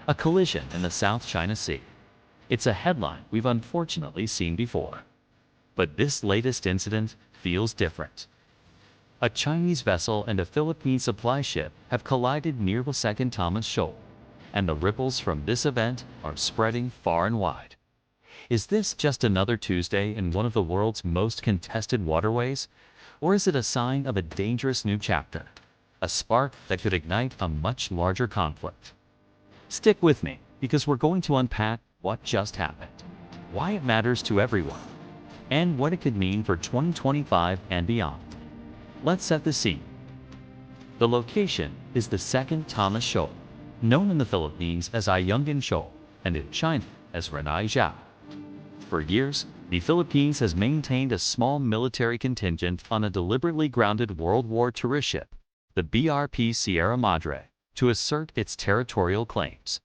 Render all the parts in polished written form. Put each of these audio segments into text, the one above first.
A collision in the South China Sea. It's a headline we've unfortunately seen before. But this latest incident feels different. A Chinese vessel and a Philippine supply ship have collided near the Second Thomas Shoal, and the ripples from this event are spreading far and wide. Is this just another Tuesday in one of the world's most contested waterways, or is it a sign of a dangerous new chapter, a spark that could ignite a much larger conflict? Stick with me, because we're going to unpack what just happened, why it matters to everyone, and what it could mean for 2025 and beyond. Let's set the scene. The location is the Second Thomas Shoal, known in the Philippines as Ayungin Shoal and in China as Renai Zhao. For years, the Philippines has maintained a small military contingent on a deliberately grounded World War II ship, the BRP Sierra Madre, to assert its territorial claims.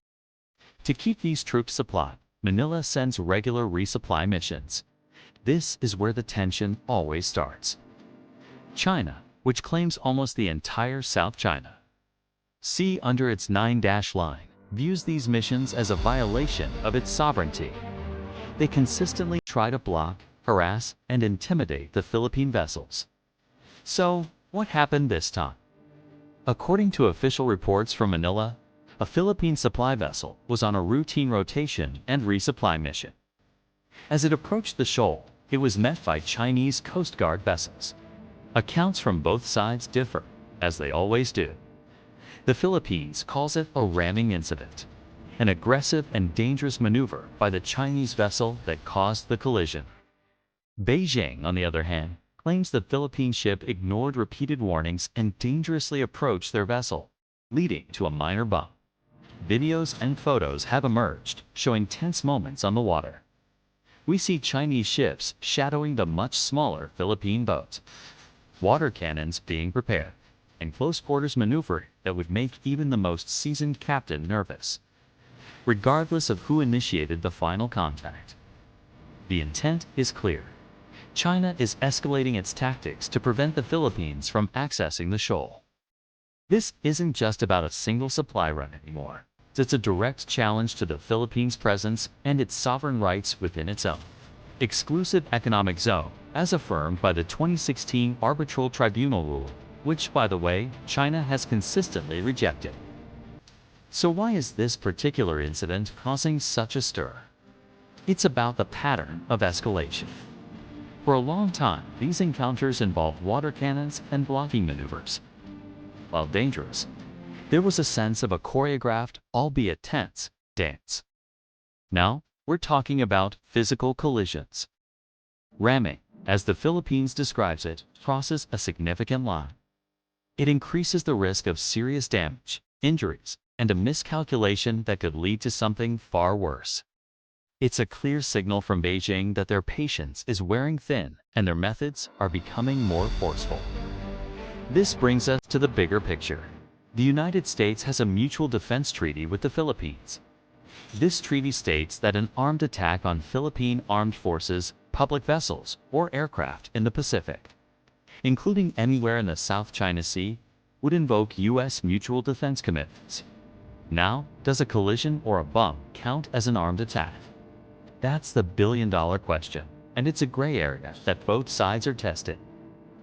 To keep these troops supplied, Manila sends regular resupply missions. This is where the tension always starts. China, which claims almost the entire South China Sea under its 9-dash line, views these missions as a violation of its sovereignty. They consistently try to block, harass, and intimidate the Philippine vessels. So, what happened this time? According to official reports from Manila, a Philippine supply vessel was on a routine rotation and resupply mission. As it approached the shoal, it was met by Chinese Coast Guard vessels. Accounts from both sides differ, as they always do. The Philippines calls it a ramming incident, an aggressive and dangerous maneuver by the Chinese vessel that caused the collision. Beijing, on the other hand, claims the Philippine ship ignored repeated warnings and dangerously approached their vessel, leading to a minor bump. Videos and photos have emerged, showing tense moments on the water. We see Chinese ships shadowing the much smaller Philippine boats, water cannons being prepared, and close-quarters maneuvering that would make even the most seasoned captain nervous. Regardless of who initiated the final contact, the intent is clear. China is escalating its tactics to prevent the Philippines from accessing the shoal. This isn't just about a single supply run anymore. It's a direct challenge to the Philippines' presence and its sovereign rights within its own exclusive economic zone, as affirmed by the 2016 Arbitral Tribunal rule, which, by the way, China has consistently rejected. So why is this particular incident causing such a stir? It's about the pattern of escalation. For a long time, these encounters involved water cannons and blocking maneuvers. While dangerous, there was a sense of a choreographed, albeit tense, dance. Now, we're talking about physical collisions. Ramming, as the Philippines describes it, crosses a significant line. It increases the risk of serious damage, injuries, and a miscalculation that could lead to something far worse. It's a clear signal from Beijing that their patience is wearing thin and their methods are becoming more forceful. This brings us to the bigger picture. The United States has a mutual defense treaty with the Philippines. This treaty states that an armed attack on Philippine armed forces, public vessels, or aircraft in the Pacific, including anywhere in the South China Sea, would invoke U.S. mutual defense commitments. Now, does a collision or a bump count as an armed attack? That's the billion-dollar question, and it's a gray area that both sides are testing.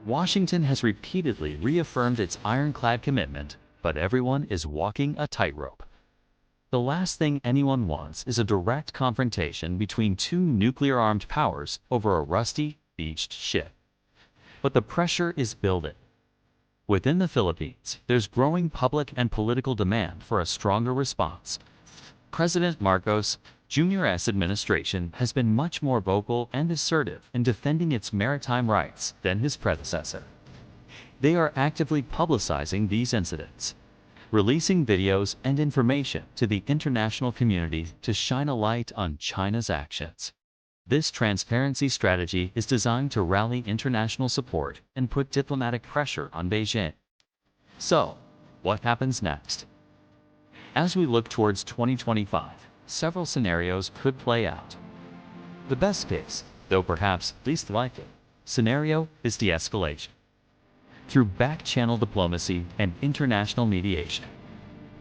Washington has repeatedly reaffirmed its ironclad commitment, but everyone is walking a tightrope. The last thing anyone wants is a direct confrontation between two nuclear-armed powers over a rusty, beached ship. But the pressure is building. Within the Philippines, there's growing public and political demand for a stronger response. President Marcos Jr.'s administration has been much more vocal and assertive in defending its maritime rights than his predecessor. They are actively publicizing these incidents, releasing videos and information to the international community to shine a light on China's actions. This transparency strategy is designed to rally international support and put diplomatic pressure on Beijing. So, what happens next? As we look towards 2025, several scenarios could play out. The best case, though perhaps least likely, scenario is de-escalation. through back-channel diplomacy and international mediation.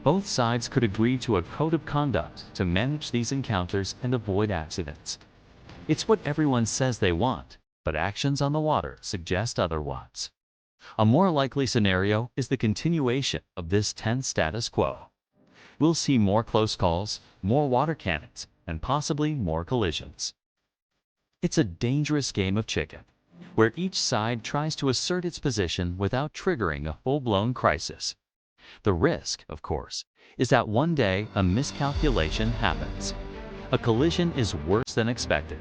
Both sides could agree to a code of conduct to manage these encounters and avoid accidents. It's what everyone says they want, but actions on the water suggest otherwise. A more likely scenario is the continuation of this tense status quo. We'll see more close calls, more water cannons, and possibly more collisions. It's a dangerous game of chicken, where each side tries to assert its position without triggering a full-blown crisis. The risk, of course, is that one day a miscalculation happens. A collision is worse than expected.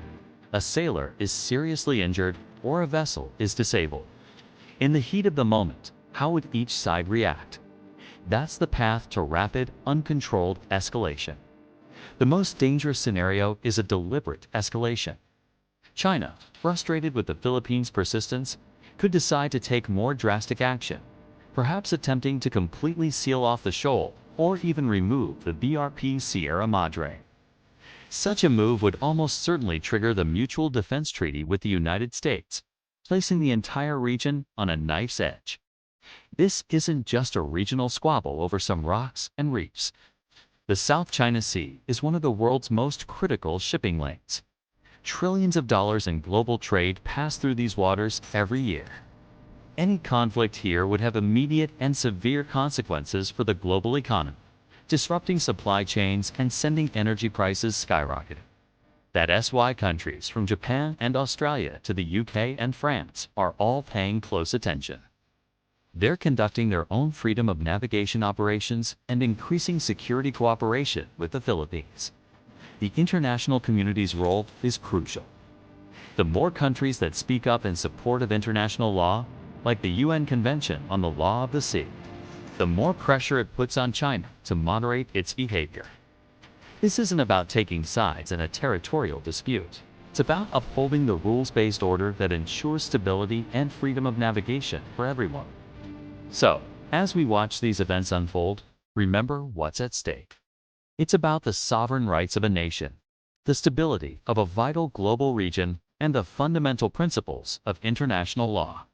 A sailor is seriously injured or a vessel is disabled. In the heat of the moment, how would each side react? That's the path to rapid, uncontrolled escalation. The most dangerous scenario is a deliberate escalation. China, frustrated with the Philippines' persistence, could decide to take more drastic action, perhaps attempting to completely seal off the shoal or even remove the BRP Sierra Madre. Such a move would almost certainly trigger the Mutual Defense Treaty with the United States, placing the entire region on a knife's edge. This isn't just a regional squabble over some rocks and reefs. The South China Sea is one of the world's most critical shipping lanes. Trillions of dollars in global trade pass through these waters every year. Any conflict here would have immediate and severe consequences for the global economy, disrupting supply chains and sending energy prices skyrocketing. That's why countries from Japan and Australia to the UK and France are all paying close attention. They're conducting their own freedom of navigation operations and increasing security cooperation with the Philippines. The international community's role is crucial. The more countries that speak up in support of international law, like the UN Convention on the Law of the Sea, the more pressure it puts on China to moderate its behavior. This isn't about taking sides in a territorial dispute. It's about upholding the rules-based order that ensures stability and freedom of navigation for everyone. So, as we watch these events unfold, remember what's at stake. It's about the sovereign rights of a nation, the stability of a vital global region, and the fundamental principles of international law.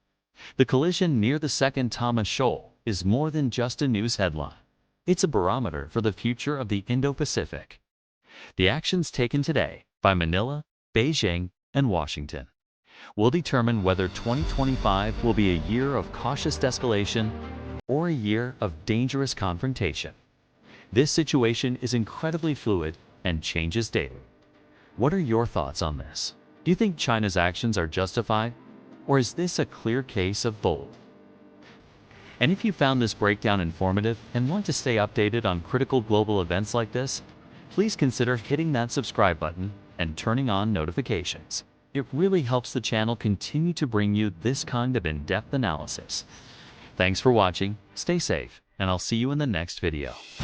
The collision near the Second Thomas Shoal is more than just a news headline. It's a barometer for the future of the Indo-Pacific. The actions taken today by Manila, Beijing, and Washington will determine whether 2025 will be a year of cautious escalation or a year of dangerous confrontation. This situation is incredibly fluid and changes daily. What are your thoughts on this? Do you think China's actions are justified, or is this a clear case of both? And if you found this breakdown informative and want to stay updated on critical global events like this, please consider hitting that subscribe button and turning on notifications. It really helps the channel continue to bring you this kind of in-depth analysis. Thanks for watching, stay safe, and I'll see you in the next video.